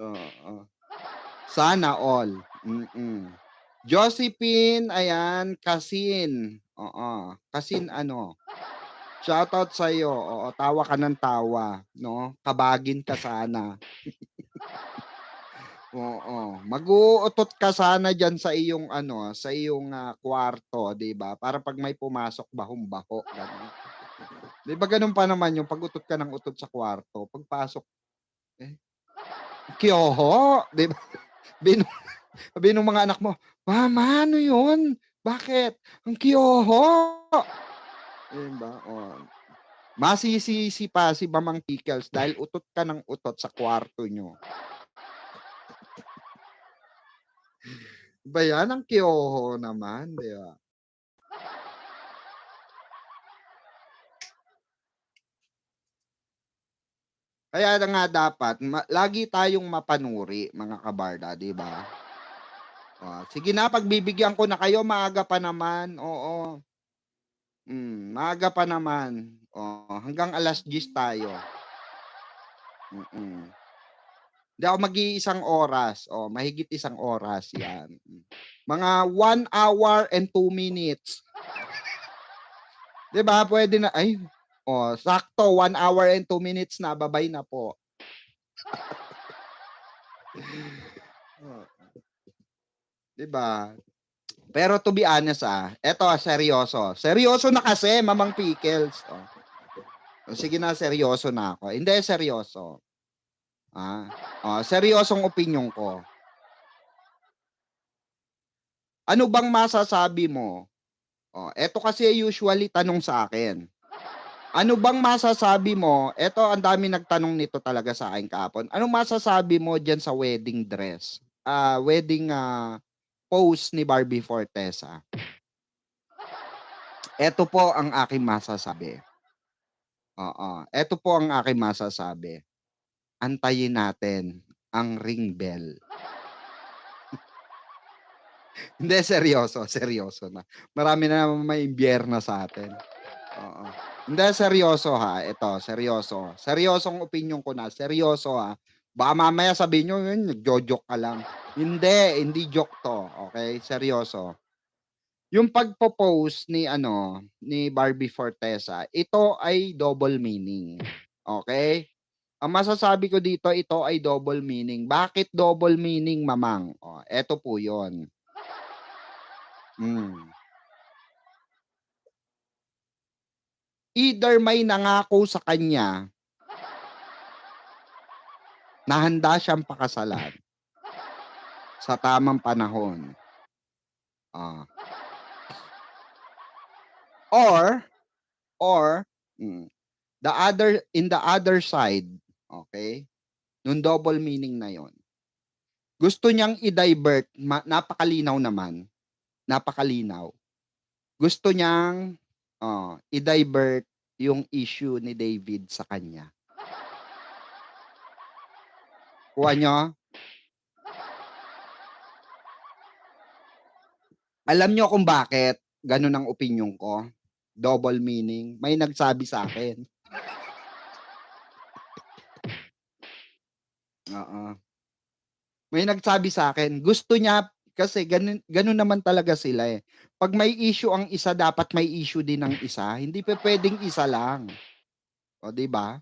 Oo. Sana all. Josephine, ayan, Kasin. Oo. Kasin ano, shoutout sa'yo. Oo, tawa ka ng tawa, 'no? Kabagin ka sana. Oo. Mag-uutot ka sana diyan sa iyong ano, sa iyong, kwarto, 'di ba? Para 'pag may pumasok bahong-baho, gano'n. 'Di ba gano'n pa naman yung pag-utot ka ng utot sa kwarto, pagpasok, eh, "Kiyoho," 'di ba? Binu Sabihin nung mga anak mo, "Mama, ano yun? Bakit? Ang kiyoho." 'Di ba? Oh, masisisi pa si Mamang Pickles dahil utot ka ng utot sa kwarto niyo. Ba yan, ang kiyoho naman, 'di ba? Kaya na nga dapat lagi tayong mapanuri mga kabarda, 'di ba? Oh, sige na, pagbibigyan ko na kayo, maaga pa naman, oo. Maaga pa naman. Oh, hanggang 10:00 tayo. Mm. Hindi ako mag-iisang oras, oh, mahigit isang oras 'yan. Mga 1 hour and 2 minutes. 'Di ba puwede na ay, oh, sakto 1 hour and 2 minutes na, babay na po. Oh, 'di ba? Pero to be honest, eto, seryoso. Seryoso na kasi, Mamang Pickles, oh. Oh, sige na, seryoso na ako. Hindi, seryoso. Seryosong opinyon ko. Ano bang masasabi mo, eto kasi usually tanong sa akin. Ano bang masasabi mo, eto ang daming nagtanong nito talaga sa akin kahapon. Anong masasabi mo diyan sa wedding dress? Wedding, pose ni Barbie Forteza? Eto po ang aking masasabi. Oo, eto po ang aking masasabi. Antayin natin ang ring bell. Hindi, seryoso, seryoso na. Marami na namang maiimbierna sa atin. Oo. Hindi, seryoso, ito seryoso. Seryosong opinyon ko na, seryoso, Baka mamaya sabihin niyo, "Yun, nagjo-joke ka lang." Hindi joke 'to, okey, seryoso. Yung pagpo-post ni ano, ni Barbie Forteza, ito ay double meaning, okey? Ang masasabi ko dito, ito ay double meaning. Bakit double meaning, Mamang? Oh, eto po yun. Hmm. Either may nangako sa kanya na handa siyang pakasalan sa tamang panahon, ah, or or, hmm, the other side, okey, nung double meaning na yun, gusto niyang i-divert, napakalinaw naman, napakalinaw. Gusto niyang, i-divert yung issue ni David sa kanya. Kuha niyo? Alam niyo kung bakit gano'n ang opinyon ko? Double meaning, may nagsabi sa'kin. Oo. May nagsabi sa'kin, gusto niya kasi gano'n naman talaga sila, 'Pag may issue ang isa, dapat may issue din ang isa, hindi pupuwedeng isa lang, oh, 'di ba?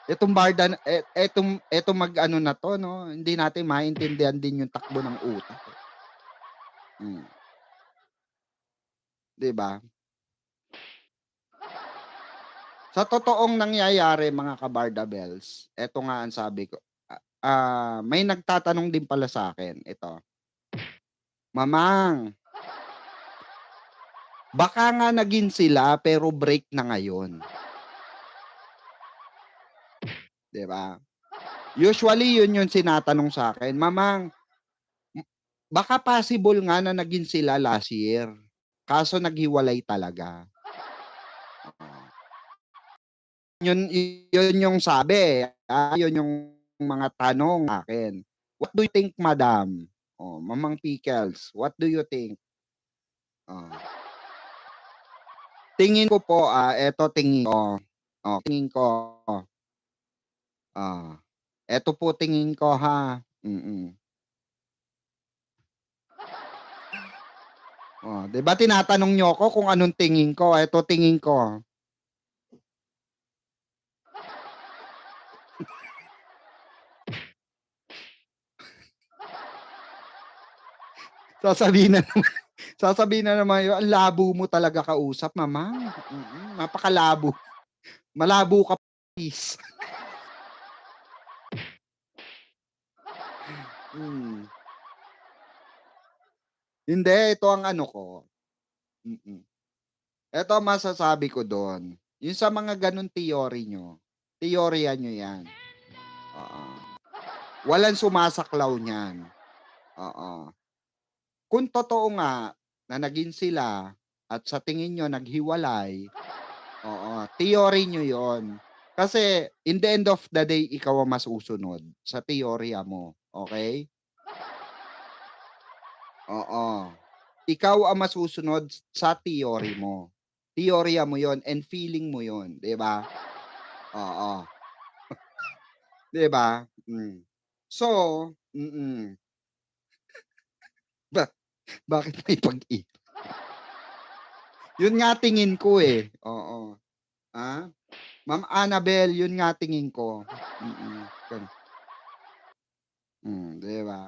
Itong barda na etong mag-ano na 'to, 'no, hindi natin maintindihan din yung takbo ng utak, eh. Hmm, 'di ba? Sa totoong nangyayari, mga ka-Barda Bells, eto nga ang sabi ko, may nagtatanong din pala sa'kin, ito, "Mamang, baka nga naging sila pero break na ngayon." 'Di ba? Usually yun yung tinatanong sa'kin, "Mamang, m baka possible nga na naging sila last year, kaso naghiwalay talaga." Oo. Yun yung sabi, yun yung mga tanong sa'kin. What do you think, madam? Oh, Mamang Pickles, what do you think? Oh, tingin ko po, eto tingin ko, tingin ko, ah, Eto po tingin ko ha, mm. Oh, 'di ba tinatanong niyo ako kung anong tingin ko, eto tingin ko. Sasabihin na naman sasabihin na naman yun, "Ang labo mo talaga kausap mamang, napakalabo, malabo ka please." Hmm, hindi ito ang ano ko, mm. Eto ang masasabi ko dun, yung sa mga ganong theory niyo, teorya niyo yan, oo. Walang sumasaklaw niyan, oo. Kung totoo nga na naging sila at sa tingin niyo naghiwalay, oo, theory niyo yon. Kasi in the end of the day ikaw ang masusunod sa teorya mo, okey? Oo. Ikaw ang masusunod sa theory mo. Teorya mo yon and feeling mo yon, 'di ba? Oo, 'di ba? So, ba bakit may pag-i yun nga tingin ko, eh, oo. Ah, Ma'am Annabel, yun nga tingin ko, gan 'di ba?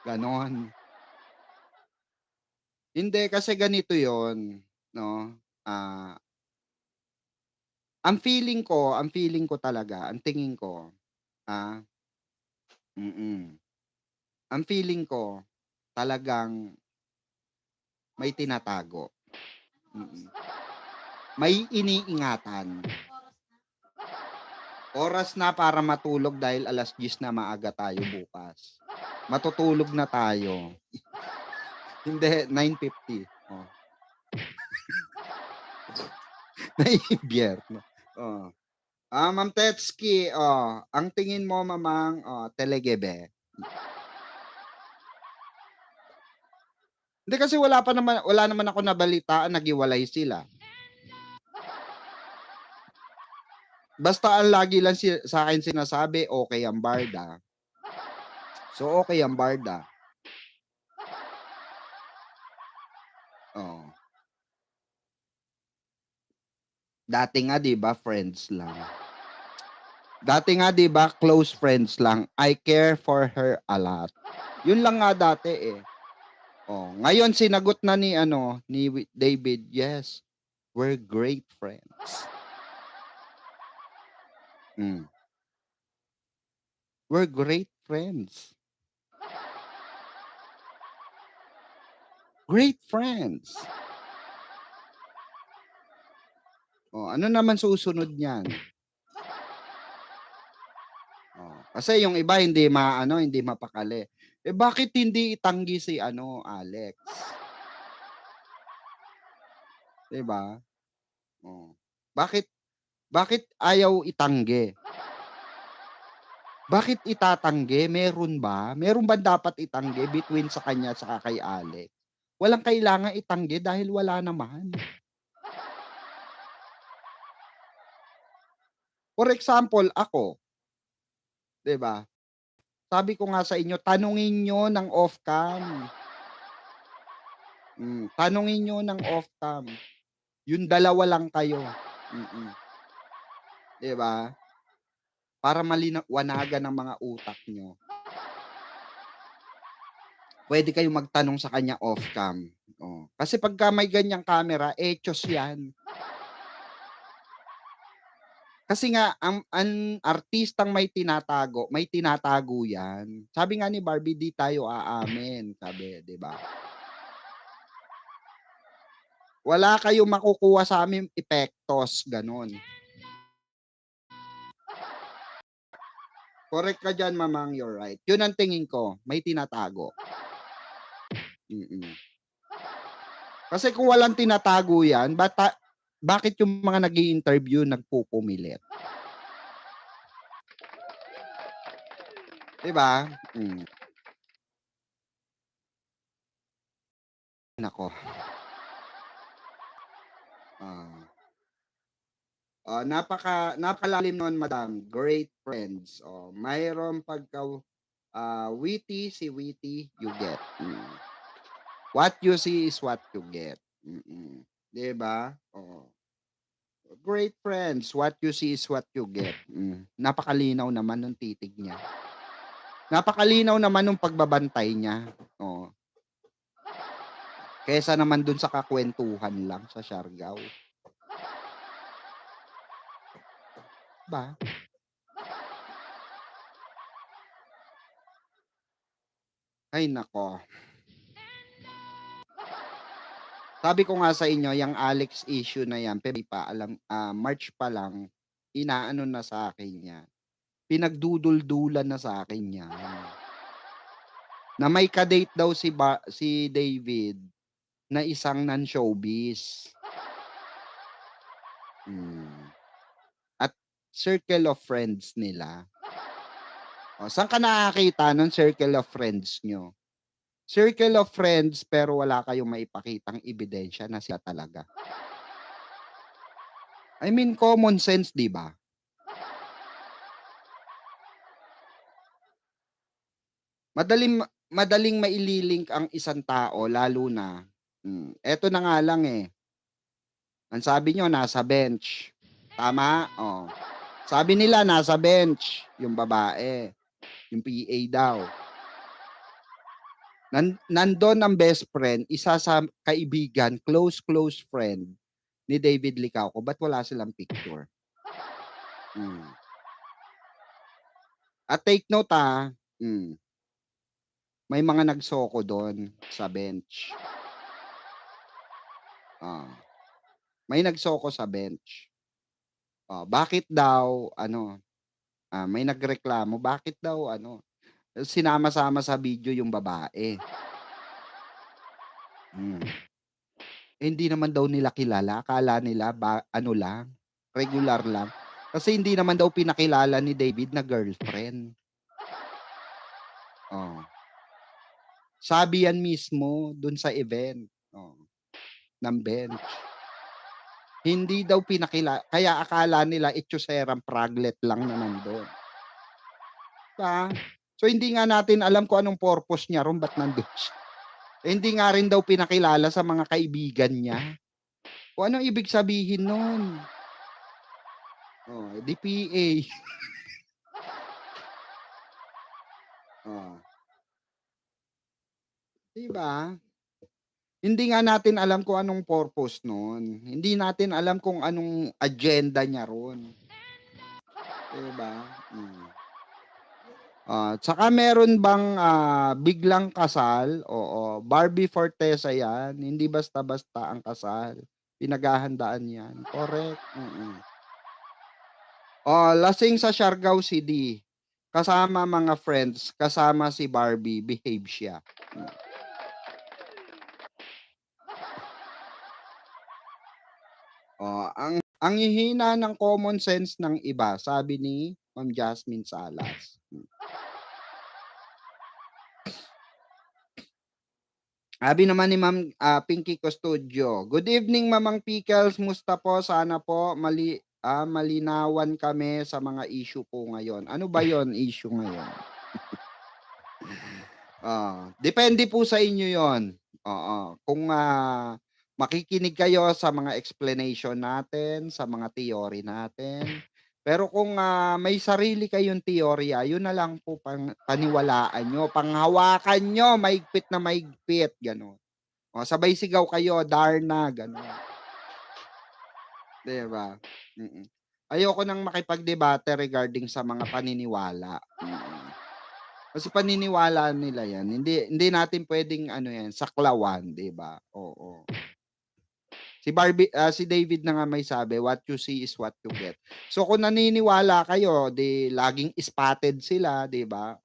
Gano'n. Hindi kasi ganito yon, 'no, ah, ang feeling ko talaga, ang tingin ko, ah, mm, ang feeling ko talagang may tinatago, mm. May iniingatan. Oras na para matulog dahil 10:00 na maaga tayo bukas. Matutulog na tayo. Hindi, 9:50, oh, naiimbierno, oo. Ma'am Tetski, ang tingin mo mamang, Telegebe? Hindi kasi wala naman ako nabalitaan naghiwalay sila. Basta ang lagi lang sa'kin sinasabi, okey ang barda. So, okey ang barda, oo. Dati nga 'di ba friends lang. Dati nga 'di ba close friends lang, I care for her a lot. Yun lang nga dati, eh. Ngayon sinagot na ni ano, ni David, "Yes, we're great friends." Hmm, we're great friends. Great friends. Ano naman susunod niyan? Kasi yung iba hindi maano, hindi mapakali. Eh, bakit hindi itanggi si ano, Alex, 'di ba? Oh, bakit bakit ayaw itanggi? Bakit itatanggi, meron ba? Meron bang dapat itanggi between sa kanya saka kay Alex? Walang kailangang itanggi dahil wala naman. For example, ako, 'di ba? Sabi ko nga sa inyo, tanungin niyo ng off cam. Tanungin niyo ng off cam. Yung dalawa lang kayo, 'di ba? Para wanagan ang mga utak niyo. Puwede kayong magtanong sa kanya off cam, kasi pagka may ganyang camera, etyos 'yan. Kasi nga ang artistang may tinatago 'yan. Sabi nga ni Barbie, "Di tayo aamin," sabi, 'di ba? Wala kayong makukuha sa'ming epektos, gano'n. Correct ka diyan mamang, you're right. 'Yun ang tingin ko, may tinatago, mm. Kasi kung walang tinatago 'yan, bakit yung mga nag-i-interview nagpupumilit, 'di ba? Naku, ah, napakalalim nun madam, great friends. Mayroong witty, si witty, you get. What you see is what you get. 'Di ba? Oo. Great friends, what you see is what you get. Napakalinaw naman nung titig niya. Napakalinaw naman nung pagbabantay niya. Oo. Kaysa naman dun sa kakwentuhan lang sa Siargao. 'Ba? Ay nako. Sabi ko nga sa inyo, yung Alex issue na yan, February pa, March pa lang, inaano na sa akin yan. Pinagduduldulan na sa akin yan. Na may kadate daw si David na isang non-showbiz. At circle of friends nila. Saan ka nakakita ng circle of friends nyo? Circle of friends pero wala kayong maipakitang ebidensya na sila talaga. I mean, common sense, di ba? Madaling maililink ang isang tao lalo na, eto na nga lang ang sabi niyo nasa bench, tama? Sabi nila nasa bench yung babae, yung PA daw. Nandun ang best friend, isa sa kaibigan, close friend ni David Licauco, ba't wala silang picture? At take note may mga nagsoko doon sa bench. May nagsoko sa bench. Bakit daw may nagreklamo, bakit daw sinama-sama sa video yung babae. Hindi naman daw nila kilala, akala nila lang, regular lang. Kasi hindi naman daw pinakilala ni David na girlfriend. Sabi yan mismo dun sa event ng bench. Hindi daw kaya akala nila etyoserang praglet lang na nandun. Diba? So hindi nga natin alam kung anong purpose niya ron, ba't nandun siya. Hindi nga rin daw pinakilala sa mga kaibigan niya. Kung anong ibig sabihin nun? Di PA. Diba? Hindi nga natin alam kung anong purpose nun. Hindi natin alam kung anong agenda niya ron. Diba? Tsaka meron bang biglang kasal? Oo, Barbie Fortesa yan. Hindi basta-basta ang kasal. Pinaghahandaan yan. Correct. Lasing sa Siargao City. Kasama mga friends, kasama si Barbie, behave siya. Ang hihina ng common sense ng iba, sabi ni Ma'am Jasmine Salas. Sabi naman ni Ma'am Pinky Custodio, good evening Mamang Pickles, musta po? Sana po malinawan kami sa mga issue po ngayon. Ano ba yon issue ngayon? Depende po sa inyo yon. Kung makikinig kayo sa mga explanation natin, sa mga theory natin. Pero kung may sarili kayong teorya, yun na lang po paniwalaan nyo, panghawakan nyo, maigpit na maigpit, gano'n. Sabay sigaw kayo, Darna, gano'n. Diba? Ayoko nang makipagdebate regarding sa mga paniniwala. Kasi paniniwala nila yan. Hindi natin pwedeng yan, saklawan, 'di ba? Oo. Si David na nga may sabi, what you see is what you get. So kung naniniwala kayo, laging spotted sila, 'di ba?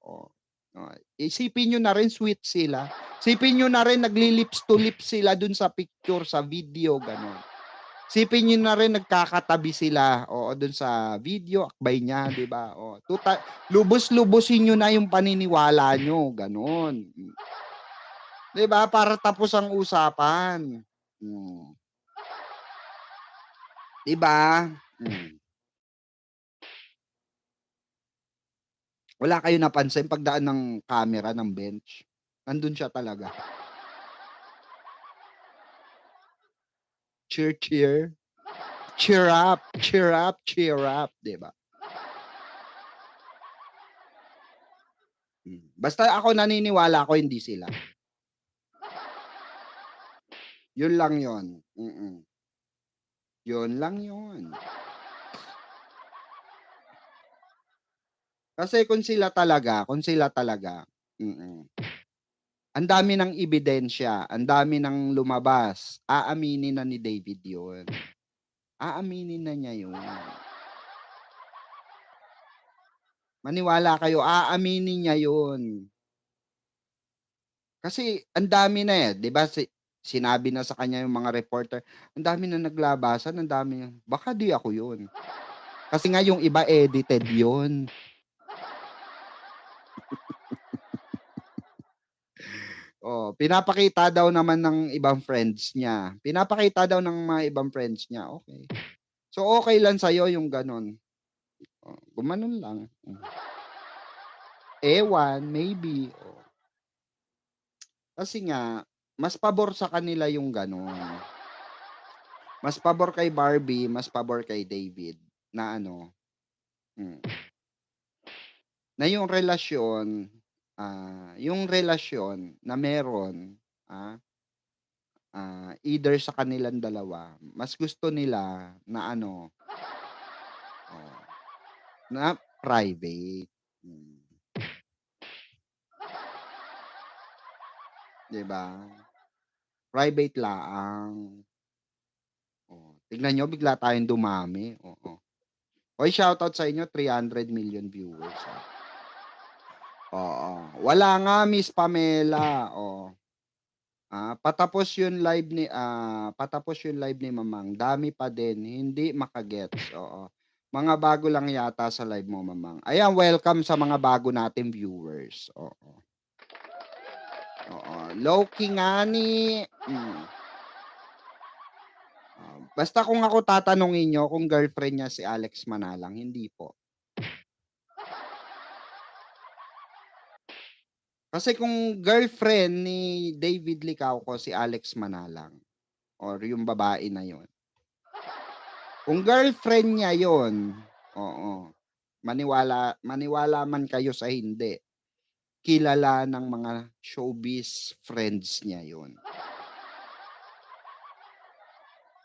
Isipin niyo na rin sweet sila. Isipin niyo na rin nagli-lips to lips sila dun sa picture, sa video, gano'n. Isipin niyo na rin nagkakatabi sila, dun sa video, akbay niya, 'di ba? Lubos-lubosin niyo na yung paniniwala niyo, gano'n. 'Di ba? Para tapos ang usapan. 'Di ba? Hmm. Wala kayong napansin pagdaan ng camera ng bench, nandun siya talaga. Cheer, cheer. Cheer up, cheer up, cheer up, 'di ba? Basta ako naniniwala ako hindi sila. Yun lang yun, yun lang yun. Kasi kung sila talaga, ang dami ng ebidensya, ang dami ng lumabas, aaminin na ni David yun. Aaminin na niya yun. Maniwala kayo, aaminin niya yun. Kasi ang dami na, 'di ba sinabi na sa kanya yung mga reporter, ang dami na naglabasan, ang dami baka 'di ako yun. Kasi nga yung iba edited yun. Oh, pinapakita daw naman ng ibang friends niya. Pinapakita daw ng mga ibang friends niya, okey. So, okey lang sa'yo yung gano'n, gumanon lang. Ewan, maybe, kasi nga mas pabor sa kanila yung gano'n. Mas pabor kay Barbie, mas pabor kay David na ano, hmm, na yung relasyon na meron, ah, either sa kanilang dalawa, mas gusto nila na ano, oh, na private. Hmm, 'di ba? Private laang. Oh, tignan niyo bigla tayong dumami, oo. Uy, shoutout sa inyo 300 million viewers, Oo, wala nga Miss Pamela, oh. Patapos yung live ni Mamang, dami pa din, hindi maka-gets, oo. Mga bago lang yata sa live mo, Mamang. Ayan, welcome sa mga bago nating viewers, oo. Oo, low-key nga ni basta kung ako tatanungin niyo kung girlfriend niya si Alex Manalang, hindi po. Kasi kung girlfriend ni David Licauco si Alex Manalang or yung babae na yun, kung girlfriend niya yun, oo, maniwala maniwala man kayo sa hindi, kilala ng mga showbiz friends niya yun.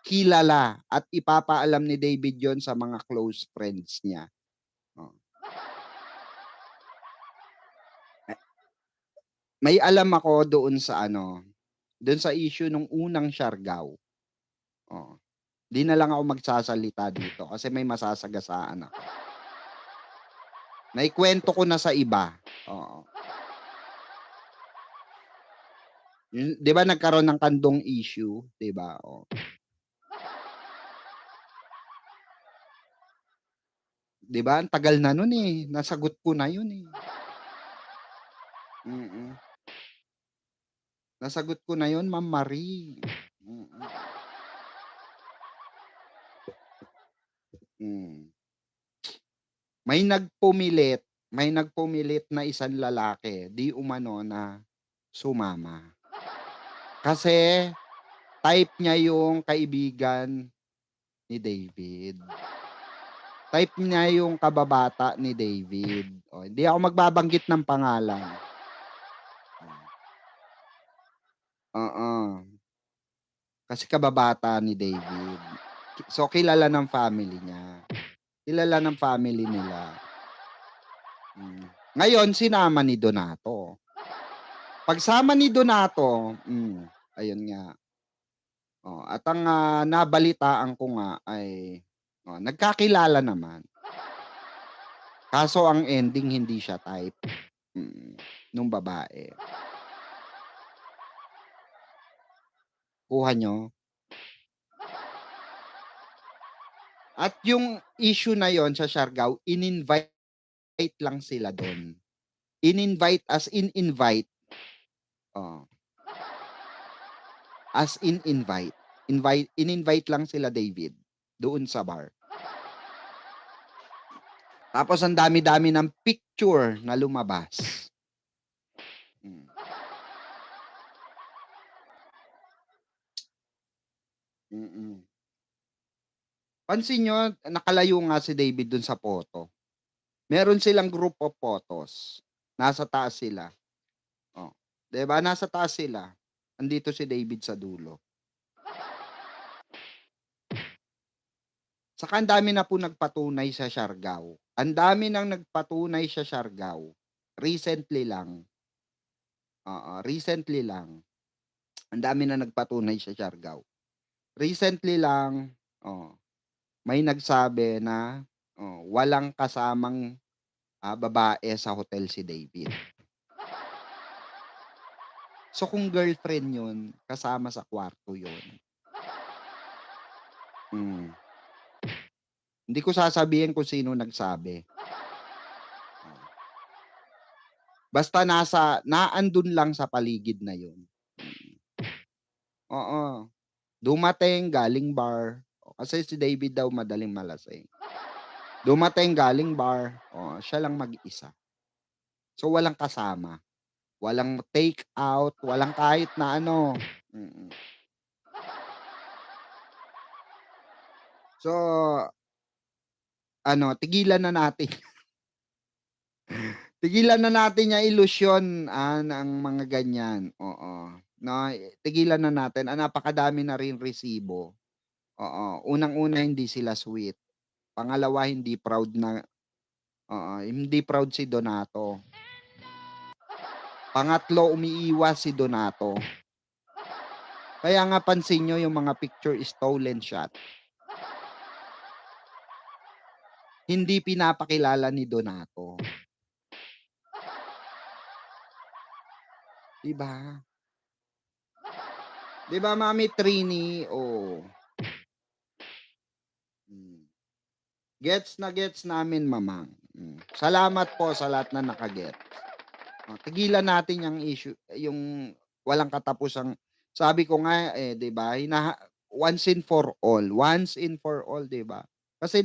Kilala at ipapaalam ni David yon sa mga close friends niya, oh. Eh, may alam ako doon sa issue nung unang Siargao, oo. 'Di na lang ako magsasalita dito kasi may masasagasaan ako. Naikwento ko na sa iba, oo. 'Di ba nagkaroon ng kandong issue, 'di ba, oh. 'Di ba ang tagal na nun, eh, nasagot ko na yun, eh. Mm, nasagot ko na yun Ma'am Marie. Hmm. May nagpumilit na isang lalaki di umano na sumama. Kasi type niya yung kaibigan ni David. Type niya yung kababata ni David. Oh, hindi ako magbabanggit ng pangalan. Oo, kasi kababata ni David. So, kilala ng family niya. Kilala ng family nila. Ngayon sinama ni Donato. Pagsama ni Donato, ayun nga, at ang, nabalitaan ko nga ay, nagkakilala naman. Kaso ang ending hindi siya type, nung babae. Kuha niyo? At yung issue na yon sa Siargao, in-invite lang sila dun. In-invite as in invite, oh, as in invite. In-invite lang sila David doon sa bar. Tapos ang dami-dami ng picture na lumabas. Hmm, mm. Pansin niyo nakalayo nga si David dun sa photo. Meron silang group of photos, nasa taas sila, oh, 'di ba nasa taas sila, andito si David sa dulo. Saka ang dami na po nagpatunay sa Siargao, ang dami ng nagpatunay sa Siargao, recently lang, oo, recently lang, ang dami na nagpatunay sa Siargao. Recently lang, oh, may nagsabi na, walang kasamang, babae sa hotel si David. So kung girlfriend yun, kasama sa kwarto yun, hmm, hindi ko sasabihin kung sino nagsabi. Oh, basta naandun lang sa paligid na yun. Mm, oo, dumating galing bar, kasi si David daw madaling malasing. Dumating galing bar, siya lang mag-isa. So walang kasama, walang take out, walang kahit na ano, mm. So ano, tigilan na natin tigilan na natin yang ilusyon, ng mga ganyan, oo. No, tigilan na natin, napakadami na rin resibo, oo. Unang-una hindi sila sweet, pangalawa hindi proud na, oo, hindi proud si Donato. Pangatlo, umiiwas si Donato. Kaya nga pansin niyo yung mga picture stolen shot, hindi pinapakilala ni Donato, 'di ba? 'Di ba, Mami Trini? Oh, hmm. Gets namin, mamang. Salamat po sa lahat na naka-gets. Tigilan natin yang issue, yung walang katapusang, sabi ko nga, 'di ba, once and for all, 'di ba? Kasi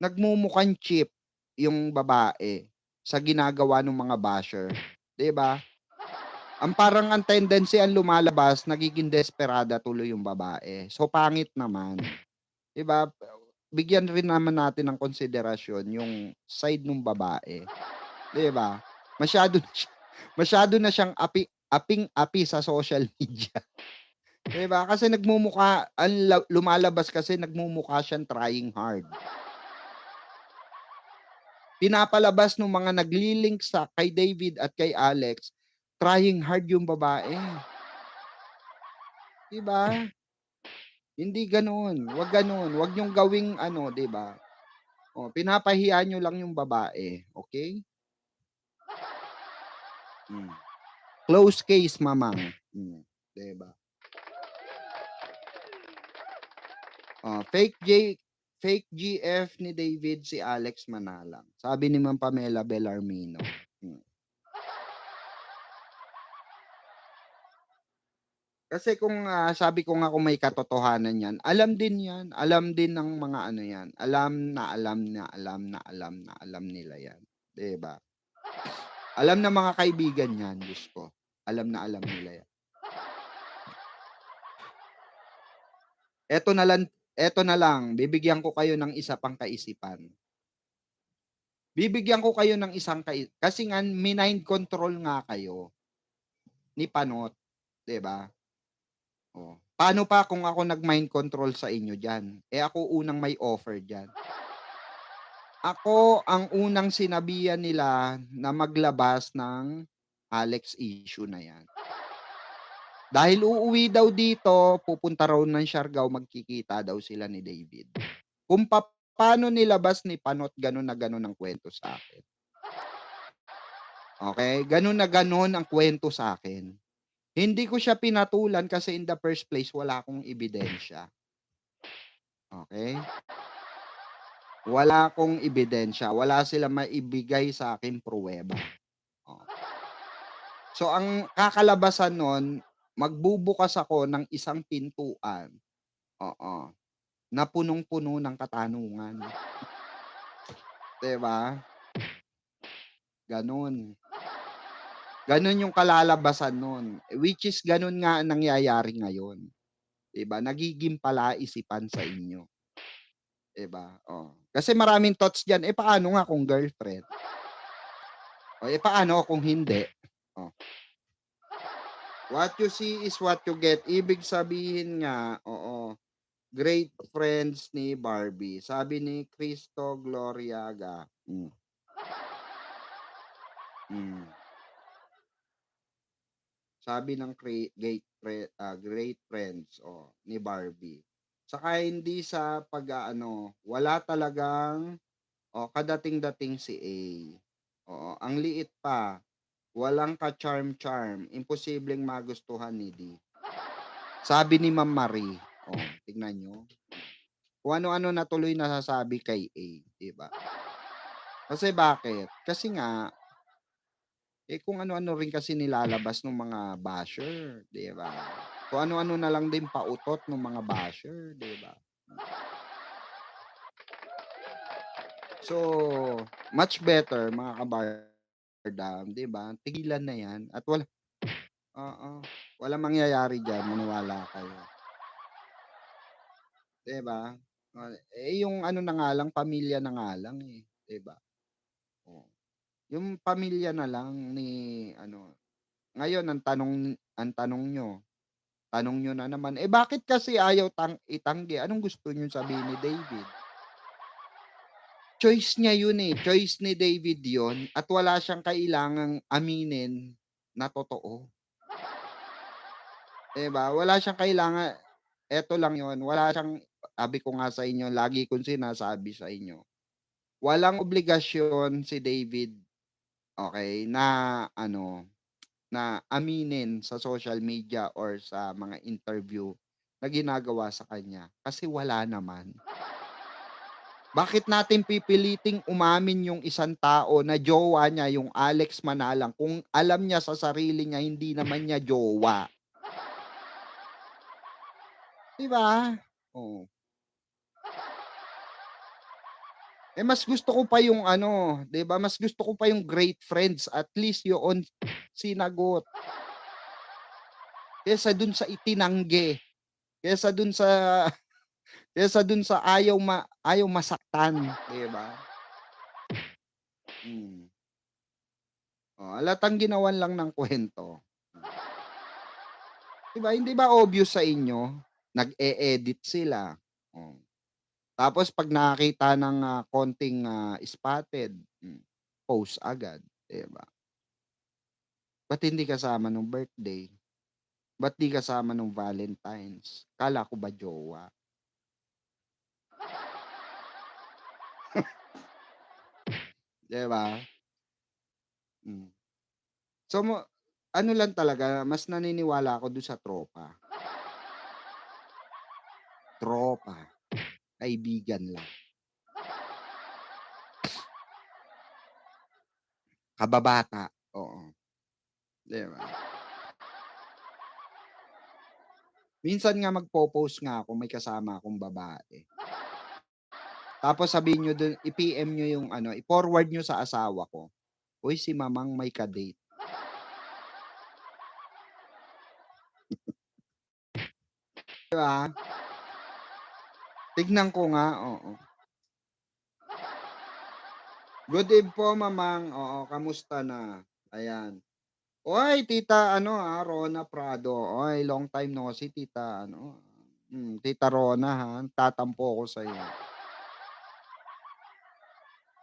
nagmumukhang cheap yung babae sa ginagawa ng mga basher, 'di ba? Ang tendency ang lumalabas, nagiging desperada tuloy yung babae. So pangit naman, 'di ba? Bigyan rin naman natin ng konsiderasyon yung side nung babae, 'di ba? Masyado na siya masyado na siyang aping-api sa social media, 'di ba? Kasi lumalabas kasi nagmumukha siyang trying hard. Pinapalabas nung mga nagli-link sa kay David at kay Alex, trying hard yung babae, 'di ba? Hindi gano'n, 'wag gano'n, 'wag niyong gawing ano, 'di ba? Pinapahiya niyo lang yung babae, okey? Hmm. Close case, mamang. 'Di ba? Fake fake GF ni David si Alex Manalang, sabi ni Ma'am Pamela Bellarmino. Hmm. Kasi kung, sabi ko nga kung may katotohanan 'yan, alam din 'yan, alam din ng mga ano 'yan, alam nila 'yan, 'di ba? Alam ng mga kaibigan niyan, Diyos ko, alam nila 'yan. Eto na lang, bibigyan ko kayo ng isa pang kaisipan. Bibigyan ko kayo ng isang kasi nga mind control nga kayo ni Panot, 'di ba? Oh, paano pa kung ako nag-mind control sa inyo diyan, ako unang may offer diyan. Ako ang unang sinabihan nila na maglabas ng Alex issue na 'yan. Dahil uuwi daw dito, pupunta raw ng Siargao, magkikita daw sila ni David. Kung paano nilabas ni Panot gano'n na gano'n ang kuwento sa'kin, okey? Gano'n na gano'n ang kuwento sa'kin. Hindi ko siya pinatulan kasi in the first place wala akong ebidensya, okey? Wala akong ebidensya, wala silang maibigay sa'king pruweba, oh. So ang kakalabasan nun, magbubukas ako ng isang pintuan, oo, na punong-puno ng katanungan. 'di ba? Gano'n. Gano'n yung kalalabasan nun, which is gano'n nga ang nangyayari ngayon, 'di ba? Nagiging palaisipan sa inyo, 'di ba? Oh, kasi maraming thoughts diyan, eh, paano nga kung girlfriend? Oh, eh, paano kung hindi? Oh, what you see is what you get. Ibig sabihin nga, oo, great friends ni Barbie. Sabi ni Cristo Gloriaga, hmm. Sabi ng Great Friends, ni Barbie. Saka hindi sa pag-aano, wala talagang, kadating-dating si A. Oo, ang liit pa, walang ka-charm-charm, imposibleng magustuhan ni D. Sabi ni Ma'am Marie, tignan niyo. Kung ano-ano na tuloy nasasabi kay A, 'di ba? Kasi bakit? Kasi nga, kung ano-ano rin kasi nilalabas nung mga basher, 'di ba? Kung ano-ano na lang din pautot nung mga basher, 'di ba? So, much better mga kabardam, 'di ba? Tigilan na 'yan at oo, walang mangyayari diyan, maniwala kayo, 'di ba? Yung ano na nga lang, pamilya na nga lang, 'di ba? Oh, yung pamilya na lang ni ano, ngayon ang tanong niyo, tanong niyo na naman, bakit kasi ayaw itanggi? Anong gusto niyong sabihin ni David? Choice niya yun, choice ni David yun at wala siyang kailangang aminin na totoo, 'di ba? Wala siyang kailangan, eto lang yun, wala siyang, sabi ko nga sa inyo, lagi kong sinasabi sa inyo, walang obligasyon si David, okey, na ano, na aminin sa social media or sa mga interview na ginagawa sa kanya kasi wala naman. Bakit natin pipiliting umamin yung isang tao na jowa niya yung Alex Manalang kung alam niya sa sarili niya hindi naman niya jowa, 'di ba? Oh, mas gusto ko pa yung ano, 'di ba, mas gusto ko pa yung great friends, at least yoon sinagot, kaysa dun sa itinanggi, kaysa dun sa ayaw masaktan, 'di ba? Hmm, halatang ginawan lang ng kuwento. 'Di ba, hindi ba obvious sa inyo? Nag-e-edit sila, oh. Tapos 'pag nakakita ng, konting, spotted, post agad, 'di ba? Ba't hindi kasama nung birthday? Ba't 'di kasama nung Valentine's? Akala ko ba jowa, 'di ba? Hmm. So ano lang talaga, mas naniniwala ako dun sa tropa. Tropa, kaibigan lang, kababata, oo, 'di ba? Minsan nga magpo-post nga ako may kasama akong babae. Tapos sabihin niyo dun, i-PM niyo yung ano, i-forward niyo sa asawa ko, "Uy, si mamang may ka-date." 'Di ba? Tignan ko nga, oo. "Good eve po mamang, oo, kamusta na?" Ayan. "Uy, tita ano, Rona Prado, oy long time no see tita ano, tita Rona ha, tatampo ako sa'yo.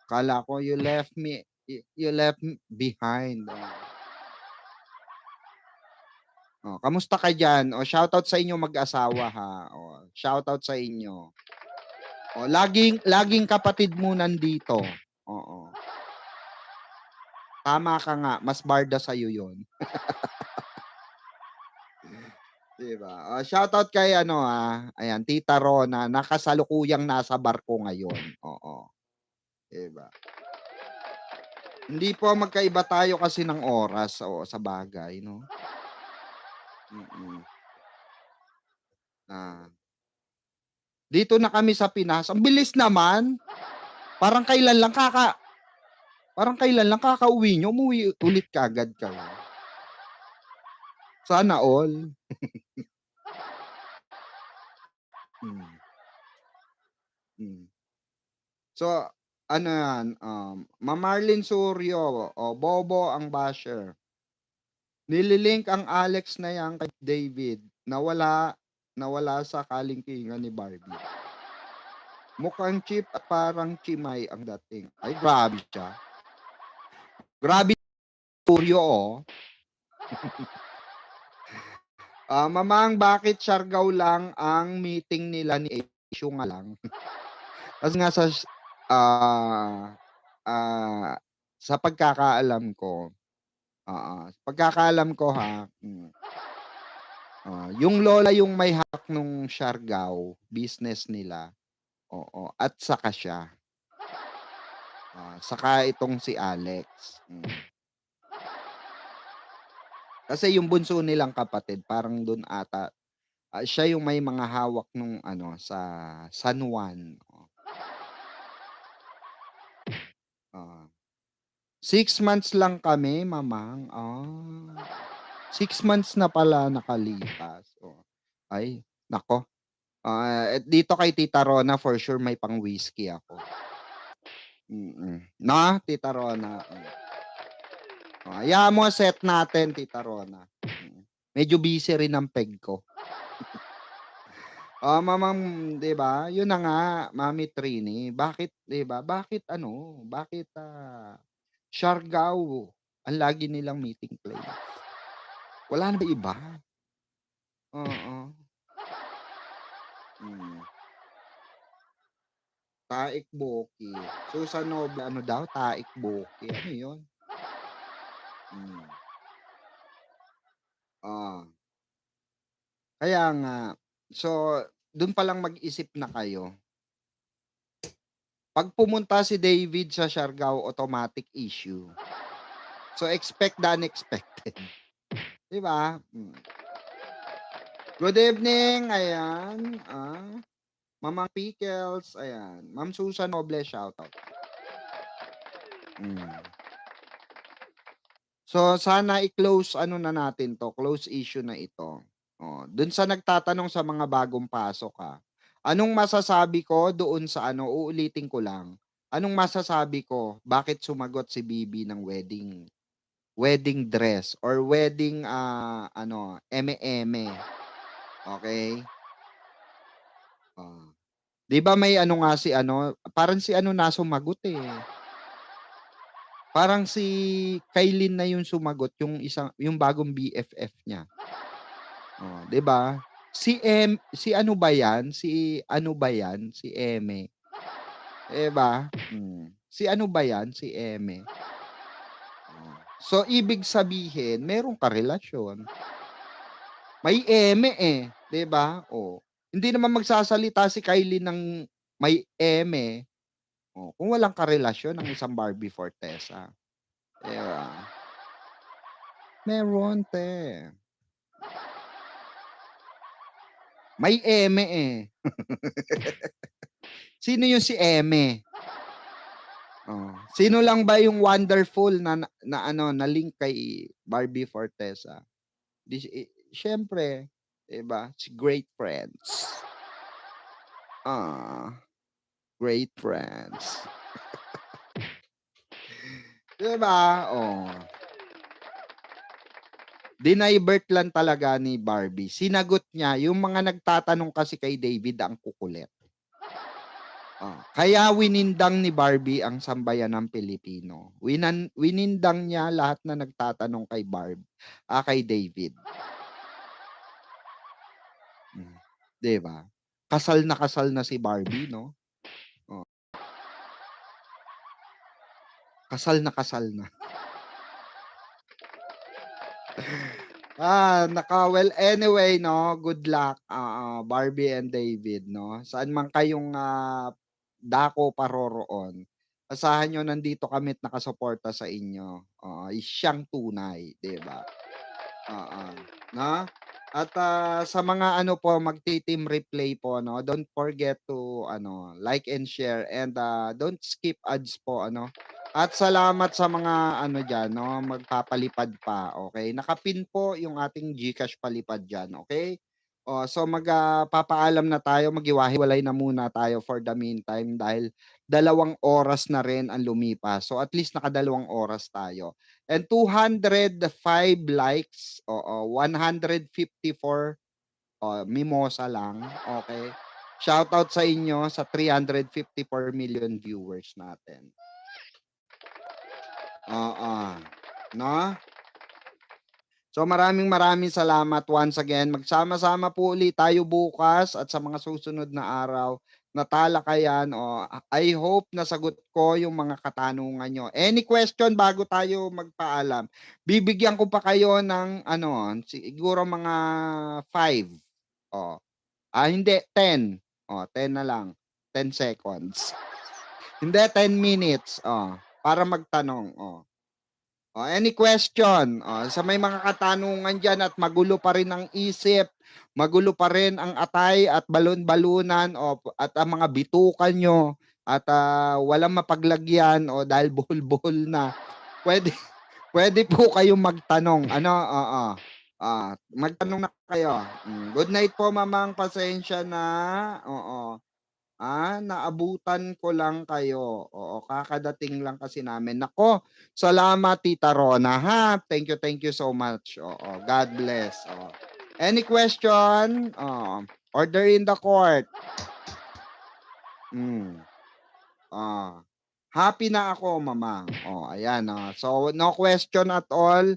Akala ko you left me behind." Kamusta ka diyan? Shoutout sa inyo mag-asawa ha, shoutout sa inyo. Laging laging kapatid mo nandito, oo. Tama ka nga, mas barda sa'yo 'yun, 'di ba? Shoutout kay ano, ayan, Tita Rona na kasalukuyang nasa barko ngayon, oo, 'di ba? Hindi po, magkaiba tayo kasi ng oras, oo, sabagay 'no? Mm. Ah, dito na kami sa Pinas, ang bilis naman. Parang kailan lang parang kailan lang kakauwi niyo umuwi ulit kaagad kayo. Sana all. Hmm, hmm. So, ano 'yan, Ma-Marlene Suryo, o bobo ang basher. Nililink ang Alex na 'yan kay David nawala nawala sa kalingkingan ni Barbie. Mukhang cheap at parang chimay ang dating. Ay grabe siya. Grabe Suryo, oh. Mamang bakit Siargao lang ang meeting nila ni Issue nga lang? Kasi nga ah, ah, sa pagkakaalam ko, oo, sa pagkakaalam ko ha, yung lola yung may hawak nung Siargao, business nila, oo, at saka siya, saka itong si Alex, Kasi yung bunso nilang kapatid parang dun ata, siya yung may mga hawak nung ano sa San Juan, oo. 6 months lang kami mamang, 6 months na pala nakalipas, oh. Ay naku, dito kay Tita Rona for sure may pang-whiskey ako. 'No, Tita Rona, hayaan mo set natin Tita Rona, Medyo busy rin ang peg ko. Mamam 'di ba, yun na nga, Mami Trini, bakit 'di ba, bakit, Siargao ang lagi nilang meeting place? Wala na ba iba? Oo, hmm. Taik Boki, Susan Noble ano daw, Taik Boki, ano yun? Hmm, oh, kaya nga. So, dun palang mag-isip na kayo. 'Pag pumunta si David sa Siargao, automatic issue. So, expect the unexpected, 'di ba? Good evening, ayan, Mamang Pickles, ayan. Ma'am Susan Noble, shoutout. Hmm. So, sana i-close ano na natin 'to, close issue na ito. Dun sa nagtatanong sa mga bagong pasok, anong masasabi ko doon sa ano, uulitin ko lang. Anong masasabi ko, bakit sumagot si Bibi ng wedding dress or wedding, eme-eme, okey? Oh, 'di ba may ano nga si ano, parang si ano na sumagot, eh, parang si Kailin na yung sumagot, yung bagong BFF niya. 'Di ba? Si ano ba 'yan, si Eme, 'di ba? Si ano ba 'yan, si Eme. So, ibig sabihin meron karelasyon. May eme, eh, 'di ba? Hindi naman magsasalita si Kylie ng may eme, kung walang karelasyon ang isang Barbie Fortesa, 'di ba? Meron 'te. May eme, eh. Sino yung si Eme? Sino lang ba yung wonderful na ano, na link kay Barbie Fortesa? Siyempre, 'di ba, si Great Friends. Ah, Great Friends. 'Di ba? Dinivert lang talaga ni Barbie. Sinagot niya yung mga nagtatanong kasi kay David ang kukulit. Kaya winindang ni Barbie ang sambayan ng Pilipino. Winindang niya lahat na nagtatanong kay David. 'Di ba? Kasal na si Barbie 'no? Oh, kasal na. Well anyway 'no, good luck, Barbie and David 'no. Saan man kayong, dako paroroon, asahan niyo nandito kami't nakasuporta sa inyo. Siyang tunay, 'di ba? Oo, 'no? At, sa mga ano po magti-team replay po 'no, don't forget to ano, like and share and, don't skip ads po ano. At salamat sa mga ano diyan 'no, magpapalipad pa, okey. Naka-pin po yung ating GCash palipad diyan, okey? Oh, so papaalam na tayo, maghiwa-hiwalay na muna tayo for the meantime dahil 2 oras na rin ang lumipas. So at least nakadalawang oras tayo. And 205 likes, oo, 154, mimosa lang, okey. Shoutout sa inyo sa 354 million viewers natin. Oo, 'no? So maraming salamat once again. Magsama-sama po ulit tayo bukas at sa mga susunod na araw na talakayan. I hope nasagot ko yung mga katanungan niyo. Any question bago tayo magpaalam? Bibigyan ko pa kayo ng ano, siguro mga 5. Oh, hindi 10. 10 na lang. 10 seconds. Hindi 10 minutes, para magtanong, any question? Sa may mga katanungan diyan at magulo pa rin ang isip, magulo pa rin ang atay at balon-balunan at ang mga bitukan niyo at, walang mapaglagyan o dahil buhol-buhol na, puwede puwede po kayong magtanong ano, oo. Magtanong na kayo. Good night po mamang, pasensya na, oo. Naabutan ko lang kayo. Oo, kakadating lang kasi namin. Naku, salamat Tita Rona ha. Thank you so much. Oo, God bless. Any question? Order in the court. Hmm. Ah, happy na ako, mamang. Ayan, so no question at all.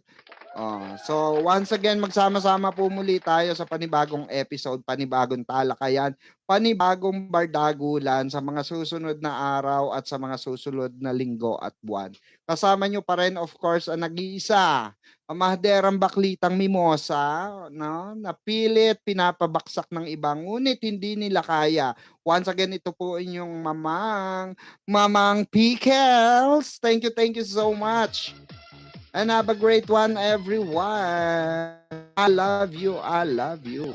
So once again magsama-sama po muli tayo sa panibagong episode, panibagong talakayan, panibagong bardagulan sa mga susunod na araw at sa mga susunod na linggo at buwan. Kasama nyo pa rin of course ang nag-iisa, ang mahderang baklitang mimosa, no, na pilit pinapabaksak ng ibang ngunit hindi nila kaya. Once again, ito po inyong Mamang Pickles. Thank you so much. And have a great one, everyone. I love you. I love you.